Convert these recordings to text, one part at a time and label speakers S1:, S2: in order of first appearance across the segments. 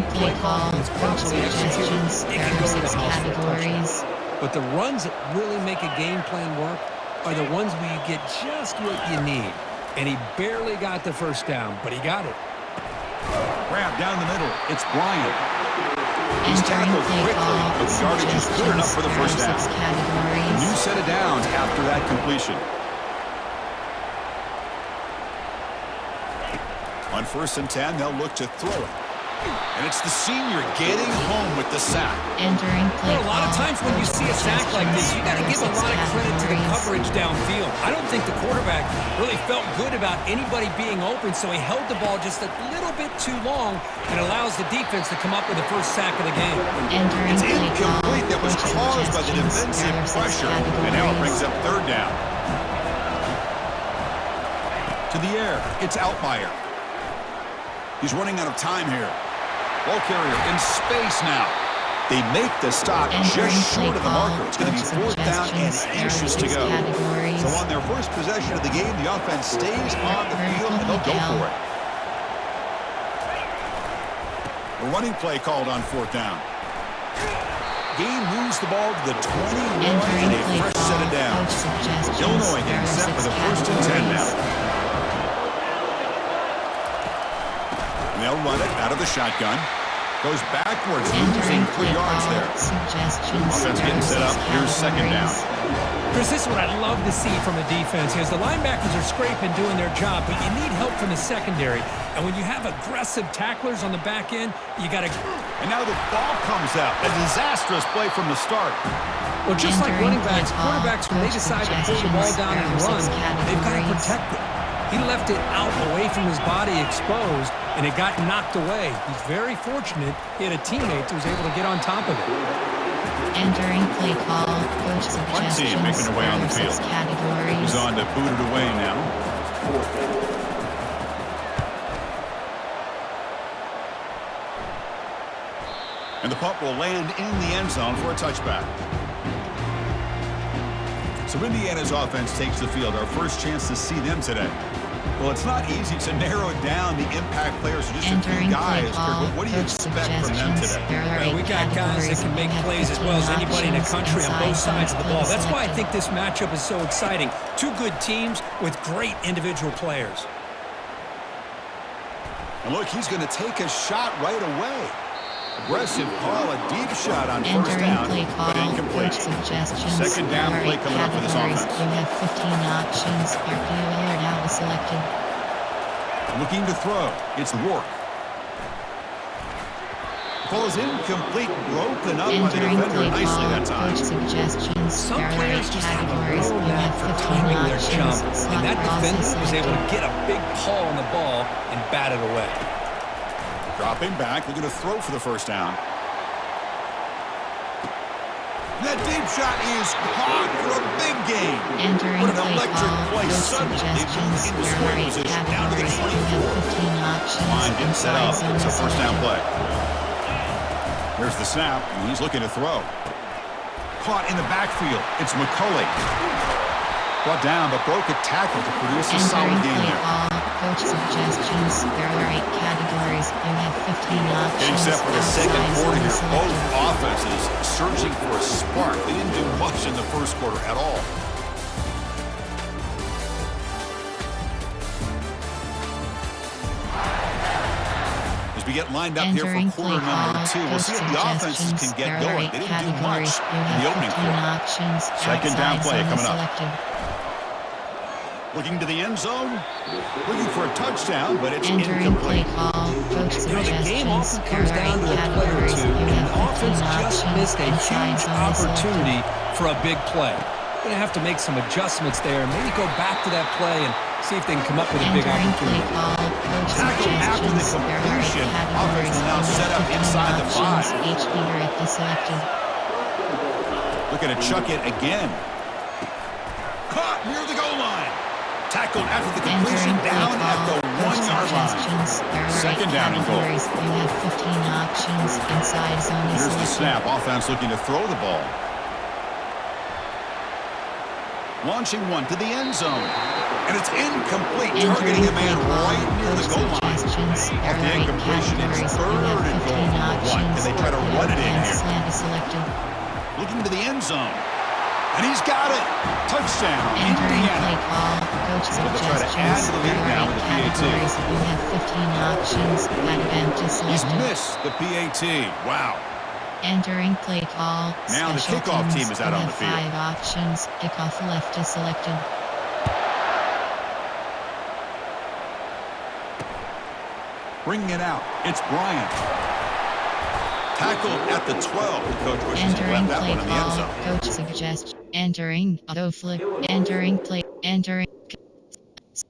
S1: big play call is properly executed, it can go to the house for a touchdown. But the runs that really make a game plan work are the ones where you get just what you need. And he barely got the first down, but he got it.
S2: Grab down the middle. It's Bryant. He's
S1: Entering
S2: tackled
S1: play
S2: quickly,
S1: call,
S2: but the yardage is good enough for the first down.
S1: six
S2: A
S1: categories.
S2: new set of downs after that completion. On 1st and 10, they'll look to throw it. And it's the senior getting home with the sack.
S1: Entering play
S3: Well, a lot of times when you see a sack like this, you got to give a lot of credit to the coverage downfield. I don't think the quarterback really felt good about anybody being open, so he held the ball just a little bit too long and allows the defense to come up with the first sack of the game.
S1: Entering
S2: It's
S1: play call,
S2: incomplete. That was caused by the defensive pressure. And now it brings up 3rd down. To the air. It's Altmaier. He's running out of time here. Ball carrier in space now. They make the stop just short of the marker. It's going to be 4th down and inches to go. So on their first possession of the game, the offense stays on the field and they'll go for it. A running play called on 4th down. Game moves the ball to the 21 and a fresh set of downs. Illinois getting set for the 1st and 10 now. They'll run it out of the shotgun. Goes backwards, losing 3 yards there. Offense getting set up. Here's 2nd down.
S3: Chris, this is what I love to see from a defense is the linebackers are scraping, doing their job, but you need help from the secondary. And when you have aggressive tacklers on the back end, you got to...
S2: And now the ball comes out. A disastrous play from the start.
S3: Well, just like running backs, quarterbacks, when they decide to pull the ball down and run, they've got to protect it. He left it out away from his body exposed, and it got knocked away. He's very fortunate he had a teammate who was able to get on top of it.
S1: Entering play call, coach suggestions,
S2: making their way on the field.
S1: Categories.
S2: He's on to boot it away now. And the punt will land in the end zone for a touchback. So Indiana's offense takes the field. Our first chance to see them today. Well, it's not easy to narrow down the impact players or just a few guys. But what do you expect from them today?
S3: Well, we got guys that can make plays as well as anybody in the country on both sides of the ball. That's why I think this matchup is so exciting. 2 good teams with great individual players.
S2: And look, he's going to take a shot right away. Aggressive call, a deep shot on 1st down, but incomplete. 2nd down play coming up for this offense.
S1: You have 15 options. Your player now is selected.
S2: Looking to throw. It's Rourke. Ball is incomplete, broken up by the defender nicely that time.
S3: Some players just have a real knack for timing their jump, and that defender was able to get a big paw on the ball and bat it away.
S2: Dropping back, looking to throw for the 1st down. That deep shot is caught for a big gain. What an electric play. Suddenly, they move into scoring position down to the 24. Line getting set up. It's a 1st down play. Here's the snap, and he's looking to throw. Caught in the backfield. It's McCulley. Brought down, but broke a tackle to produce a solid game there.
S1: Coach suggestions. There are 8 categories. You have 15 options.
S2: Getting set for the 2nd quarter here. Both offenses searching for a spark. They didn't do much in the 1st quarter at all. As we get lined up here for quarter number 2, we'll see if the offenses can get going. They didn't do much in the opening quarter. 2nd down play coming up. Looking to the end zone, looking for a touchdown, but it's incomplete.
S3: The game often comes down to a play or two, and the offense just missed a huge opportunity for a big play. Going to have to make some adjustments there, maybe go back to that play and see if they can come up with a big opportunity.
S2: Tackle after the completion. Offense is now set up inside the 5. Looking to chuck it again. Caught near the goal line. Tackled after the completion down at the 1-yard line. 2nd down and goal.
S1: You have 15 options inside zone.
S2: Here's the snap. Offense looking to throw the ball. Launching one to the end zone. And it's incomplete, targeting a man right near the goal line. Off the incompletion, it's 3rd and goal. looking to the end zone. And he's got it. Touchdown,
S4: Entering
S2: Indiana.
S4: play call. Coach
S2: Try to add to the lead now with the PAT.
S4: You have 15 options. Advantage
S2: He's
S4: selected.
S2: missed the PAT. Wow.
S4: Entering play call.
S2: Now the
S4: Special
S2: kickoff team
S4: teams.
S2: is out
S4: You
S2: on the
S4: have
S2: field.
S4: 5 options. Kickoff left is selected.
S2: Bringing it out. It's Bryant. Tackled at the 12. The coach wishes he
S4: Entering
S2: left that
S4: play
S2: one in the end
S4: call.
S2: zone.
S4: Coach suggests. Entering auto flip. Entering play. Entering.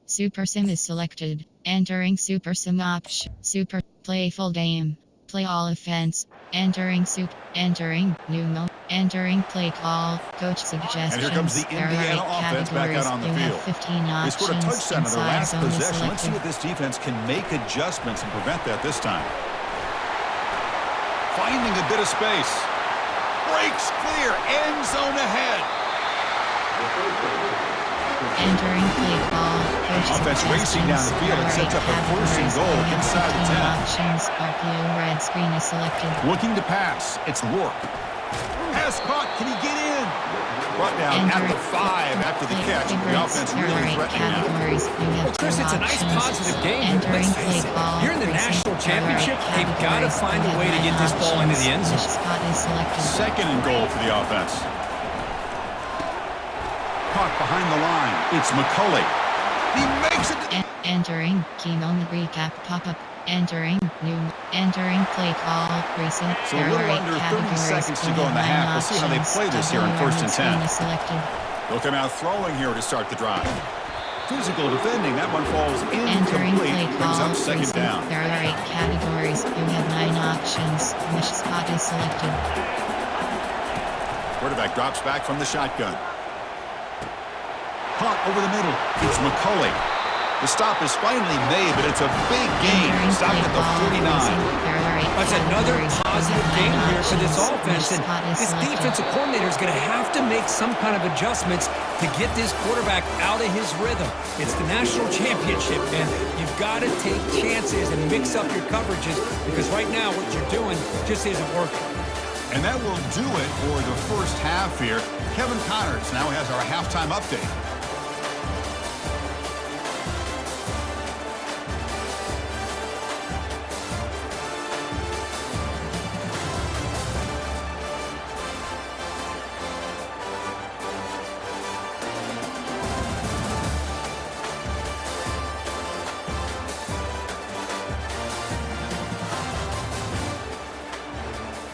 S4: Super sim is selected. Entering super sim option. Super playful game. Play all offense. Entering super. Entering new mode. Entering play call. Coach suggestions.
S2: And here comes the
S4: There are
S2: Indiana
S4: 8
S2: offense back
S4: categories.
S2: out on the
S4: You
S2: field.
S4: have 15
S2: They
S4: options.
S2: scored a touchdown in their
S4: Inside
S2: last
S4: zone is
S2: possession. Let's see
S4: selected.
S2: what this defense can make adjustments and prevent that this time. Finding a bit of space. Breaks clear. End zone ahead.
S4: Entering play call. Coach
S2: Offense racing down the field. It sets up a first and goal inside the 10.
S4: Options. RPO red screen is selected.
S2: Looking to pass. It's Rourke. Pass caught. Can he get in? Brought down at the 5 after the catch. The offense really threatening now.
S1: Well, Chris, it's a nice positive game. Let's face it, you're in the national championship. They've got to find a way to get this ball into the end zone.
S2: Second and goal for the offense. Caught behind the line. It's McCulley. He makes it.
S4: Entering key moment recap pop-up. Entering new. Entering play call. Recent.
S2: So a little under 30 seconds to go in the half. We'll see how they play this here on first and 10. They'll come out throwing here to start the drive. Physical defending. That one falls
S4: Entering play
S2: incomplete. Brings
S4: call.
S2: up second
S4: Recent.
S2: down.
S4: There are 8 categories. You have 9 options. Which spot is selected?
S2: Quarterback drops back from the shotgun. Caught over the middle. It's McCulley. The stop is finally made, but it's a big gain. Stopped at the 49.
S1: That's another positive game here for this offense, and this defensive coordinator is going to have to make some kind of adjustments to get this quarterback out of his rhythm. It's the national championship, and you've got to take chances and mix up your coverages, because right now what you're doing just isn't working.
S2: And that will do it for the first half here. Kevin Connors now has our halftime update.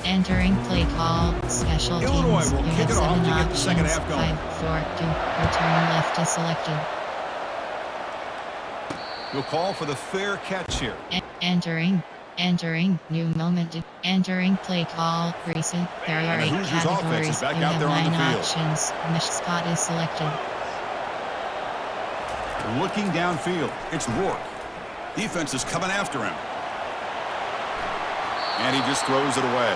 S4: Entering play call. Special teams.
S2: Illinois will
S4: You
S2: kick
S4: have
S2: it off
S4: 7
S2: to get the second
S4: options.
S2: half going.
S4: 5, 4, 2. Return left is selected.
S2: You'll call for the fair catch here.
S4: Entering new moment. Entering play call. Recent. There are
S2: And
S4: 8
S2: Hoosiers offense
S4: categories.
S2: is back
S4: You
S2: out
S4: have
S2: there on the
S4: 9
S2: field.
S4: options. Which spot is selected?
S2: Looking downfield. It's Rourke. Defense is coming after him. And he just throws it away.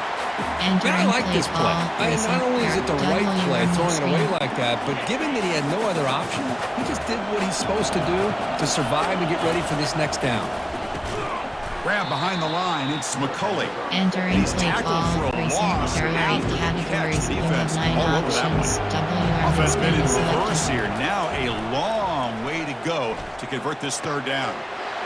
S1: Man, I like this play. Not only is it the right play, throwing it away like that, but given that he had no other option, he just did what he's supposed to do to survive and get ready for this next down.
S2: Grab behind the line. It's McCulley.
S4: Entering
S2: He's
S4: play
S2: tackled
S4: call.
S2: for a
S4: Recent.
S2: loss.
S4: There are
S2: Now
S4: 8
S2: the
S4: categories. You have
S2: defense
S4: 9
S2: all over that
S4: options.
S2: one.
S4: WR
S2: Offense been in
S4: is
S2: reverse
S4: selected.
S2: here. Now a long way to go to convert this third down.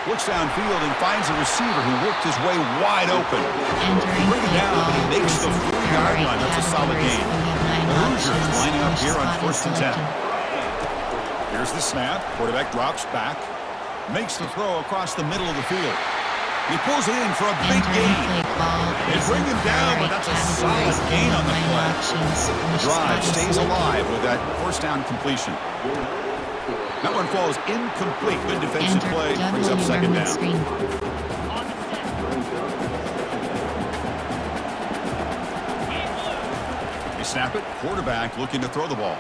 S2: Looks downfield and finds a receiver who worked his way wide open.
S4: Entering
S2: Bring it
S4: play
S2: down,
S4: call.
S2: but he makes the
S4: Recent.
S2: 40-yard
S4: There are
S2: line.
S4: 8
S2: That's a solid
S4: categories.
S2: gain.
S4: You have 9
S2: The Hoosiers
S4: options.
S2: lining up
S4: Which
S2: here on
S4: spot is
S2: first and 10.
S4: selected?
S2: Here's the snap. Quarterback drops back. Makes the throw across the middle of the field. He pulls it in for a big
S4: Entering
S2: gain.
S4: play call.
S2: They bring him down, but that's a solid gain on the play. The drive stays alive with that first down completion. That one falls incomplete. Good defensive play. Brings up second down. They snap it. Quarterback looking to throw the ball.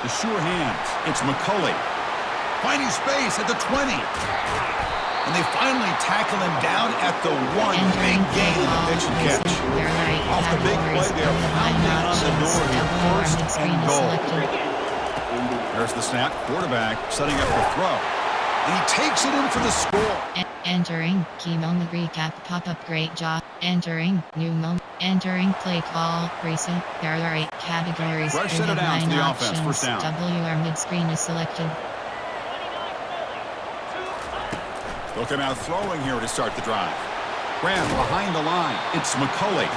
S2: The sure hands. It's McCulley. Finding space at the 20. And they finally tackle him down at the 1. Big gain in the pitch and catch. Off the big play, they're pounding on the door here. First and goal. There's the snap. Quarterback setting up the throw. And he takes it in for the score.
S4: Entering key moment recap pop-up. Great job. Entering new moment. Entering play call. Recent. There are 8 categories.
S2: Fresh
S4: We
S2: set
S4: have
S2: it down for
S4: 9
S2: the
S4: options.
S2: offense. First down.
S4: WR mid-screen is selected.
S2: Looking out throwing here to start the drive. Graham behind the line. It's McCulley.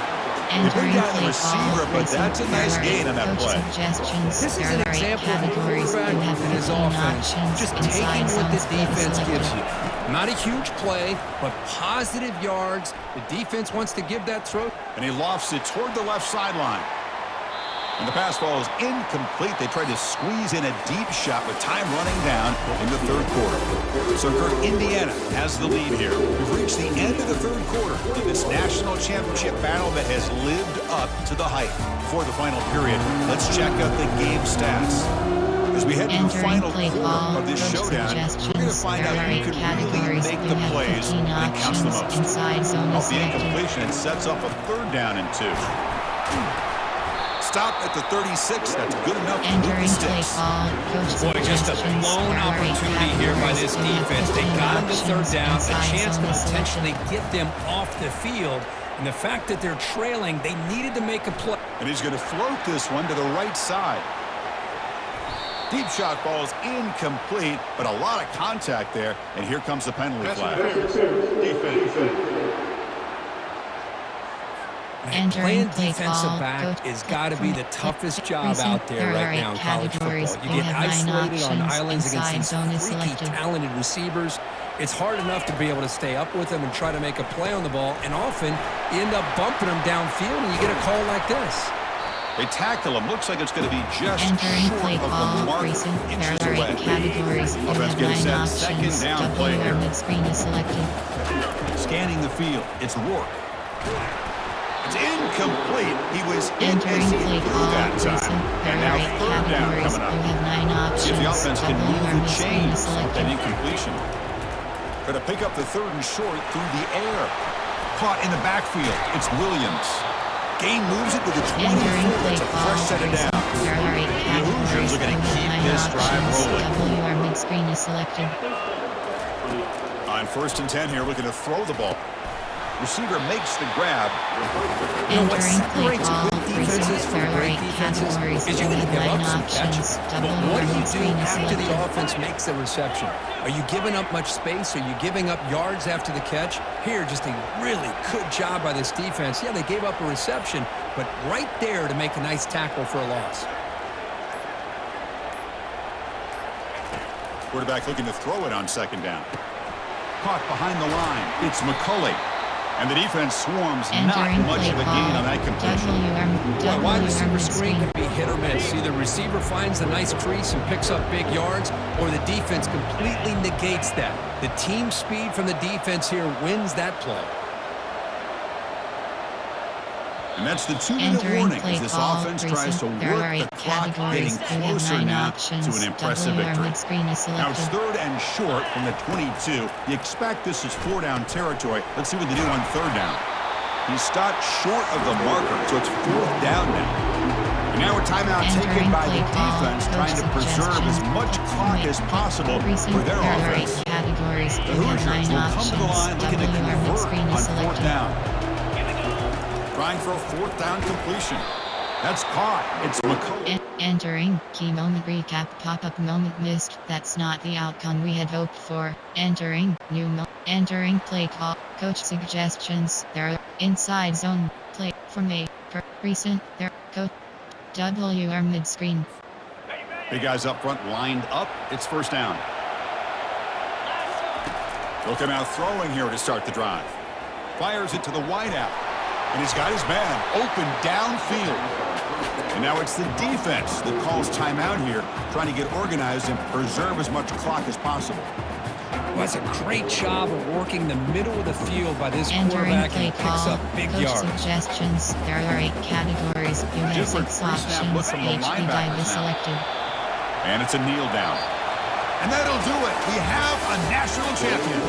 S2: They bring down the receiver, but that's a nice gain on that play.
S1: This is an example of a quarterback and his offense just taking what the defense gives you. Not a huge play, but positive yards. The defense wants to give that throw.
S2: And he lofts it toward the left sideline. And the pass ball is incomplete. They tried to squeeze in a deep shot with time running down in the third quarter. So, Kurt, Indiana has the lead here. We've reached the end of the third quarter in this national championship battle that has lived up to the hype. Before the final period, let's check out the game stats. As we head to the final quarter of this showdown, we're going to find out who can really make the plays when it counts the most. Off the incompletion, it sets up a 3rd down and 2. Stop at the 36. That's good enough to move the sticks.
S1: Boy, just a blown opportunity here by this defense. They got him to 3rd down, a chance to potentially get them off the field. And the fact that they're trailing, they needed to make a play.
S2: And he's going to float this one to the right side. Deep shot ball is incomplete, but a lot of contact there. And here comes the penalty flag.
S1: Playing defensive back has got to be the toughest job out there right now in college football. You get isolated on islands against these freaky, talented receivers. It's hard enough to be able to stay up with them and try to make a play on the ball, and often you end up bumping them downfield and you get a call like this.
S2: They tackle him. Looks like it's going to be just short of the mark. Inches away. Offense gets set. 2nd down play here. Scanning the field. It's Rourke. It's incomplete. He was in as he threw that time. And now 3rd down coming up. See if the offense can move the chains with that incompletion. Going to pick up the 3rd and short through the air. Caught in the backfield. It's Williams. Gain moves it with a 24. It's a fresh set it down. The Hoosiers are going to keep this drive rolling. On 1st and 10 here, looking to throw the ball. Receiver makes the grab.
S1: You know what separates good defenses from great defenses is you're going to give up some catches. But what do you do after the offense makes the reception? Are you giving up much space? Are you giving up yards after the catch? Here, just a really good job by this defense. Yeah, they gave up a reception, but right there to make a nice tackle for a loss.
S2: Quarterback looking to throw it on 2nd down. Caught behind the line. It's McCulley. And the defense swarms, not much of a gain on that completion.
S1: Well, wide receiver screen can be hit or miss. Either receiver finds a nice crease and picks up big yards, or the defense completely negates that. The team speed from the defense here wins that play.
S2: And that's the 2-minute warning as this offense tries to work the clock, getting closer now to an impressive victory. Now it's 3rd and short from the 22. You expect this is 4-down territory. Let's see what they do on 3rd down. He stopped short of the marker, so it's 4th down now. And now a timeout taken by the defense, trying to preserve as much clock as possible for their offense. The Hoosiers will come to the line looking to convert on 4th down. Trying for a 4th down completion. That's caught. It's McCulley.
S4: Entering key moment recap. Pop-up moment missed. That's not the outcome we had hoped for. Entering new moment. Entering play call. Coach suggestions. There are inside zone play from a recent. There coach WR mid-screen.
S2: Big guys up front lined up. It's 1st down. Looking out throwing here to start the drive. Fires it to the wideout. And he's got his man open downfield. And now it's the defense that calls timeout here, trying to get organized and preserve as much clock as possible.
S1: Well, that's a great job of working the middle of the field by this quarterback, and picks up big yards.
S4: Suggestions. There are 8 categories. You have 6 options. HD selected.
S2: And it's a kneel down. And that'll do it. We have a national champion.